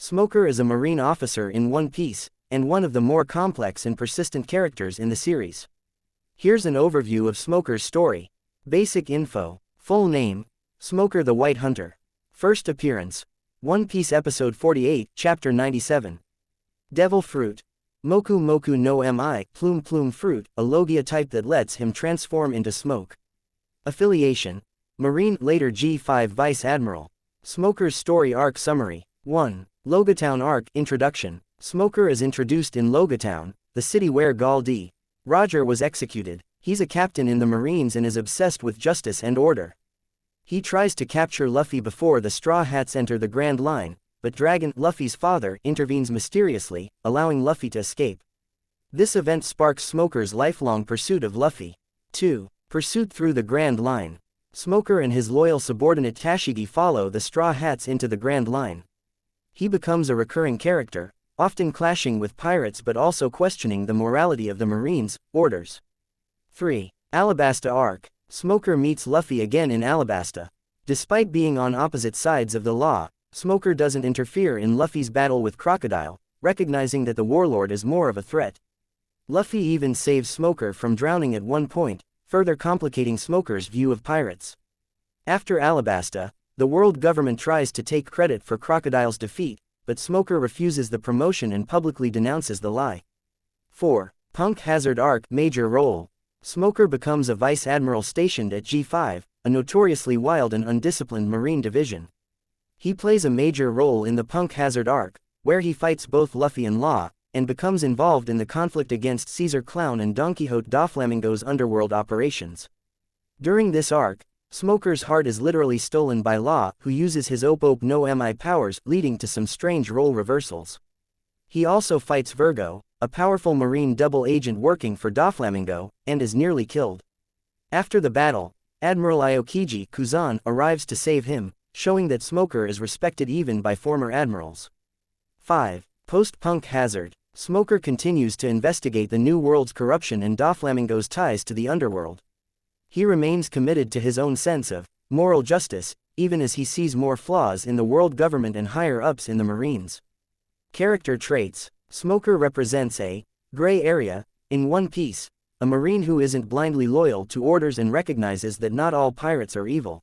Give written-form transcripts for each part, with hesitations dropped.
Smoker is a Marine officer in One Piece, and one of the more complex and persistent characters in the series. Here's an overview of Smoker's story. Basic info. Full name: Smoker the White Hunter. First appearance: One Piece Episode 48, Chapter 97. Devil Fruit. Moku Moku no Mi, Plume Plume Fruit, a Logia type that lets him transform into smoke. Affiliation: Marine, later G5 Vice Admiral. Smoker's story arc summary. 1. Logatown Arc. Introduction. Smoker is introduced in Logatown, the city where Gall D. Roger was executed. He's a captain in the Marines and is obsessed with justice and order. He tries to capture Luffy before the Straw Hats enter the Grand Line, but Dragon, Luffy's father, intervenes mysteriously, allowing Luffy to escape. This event sparks Smoker's lifelong pursuit of Luffy. 2. Pursuit through the Grand Line. Smoker and his loyal subordinate Tashigi follow the Straw Hats into the Grand Line. He becomes a recurring character, often clashing with pirates but also questioning the morality of the Marines' orders. 3. Alabasta Arc. Smoker meets Luffy again in Alabasta. Despite being on opposite sides of the law, Smoker doesn't interfere in Luffy's battle with Crocodile, recognizing that the warlord is more of a threat. Luffy even saves Smoker from drowning at one point, further complicating Smoker's view of pirates. After Alabasta, the world government tries to take credit for Crocodile's defeat, but Smoker refuses the promotion and publicly denounces the lie. 4. Punk Hazard Arc. Major role. Smoker becomes a vice admiral stationed at G5, a notoriously wild and undisciplined Marine division. He plays a major role in the Punk Hazard Arc, where he fights both Luffy and Law, and becomes involved in the conflict against Caesar Clown and Don Quixote Doflamingo's underworld operations. During this arc, Smoker's heart is literally stolen by Law, who uses his Op no Mi powers, leading to some strange role reversals. He also fights Virgo, a powerful Marine double agent working for Doflamingo, and is nearly killed. After the battle, Admiral Aokiji Kuzan arrives to save him, showing that Smoker is respected even by former admirals. 5. Post-Punk Hazard. Smoker continues to investigate the New World's corruption and Doflamingo's ties to the underworld. He remains committed to his own sense of moral justice, even as he sees more flaws in the world government and higher-ups in the Marines. Character traits. Smoker represents a gray area in One Piece, a Marine who isn't blindly loyal to orders and recognizes that not all pirates are evil.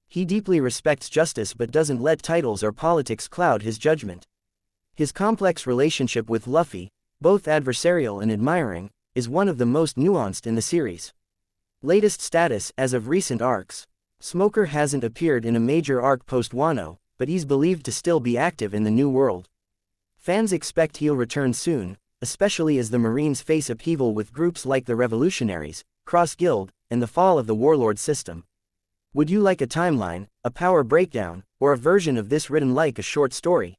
He deeply respects justice but doesn't let titles or politics cloud his judgment. His complex relationship with Luffy, both adversarial and admiring, is one of the most nuanced in the series. Latest status. As of recent arcs, Smoker hasn't appeared in a major arc post-Wano, but he's believed to still be active in the New World. Fans expect he'll return soon, especially as the Marines face upheaval with groups like the Revolutionaries, Cross Guild, and the fall of the Warlord system. Would you like a timeline, a power breakdown, or a version of this written like a short story?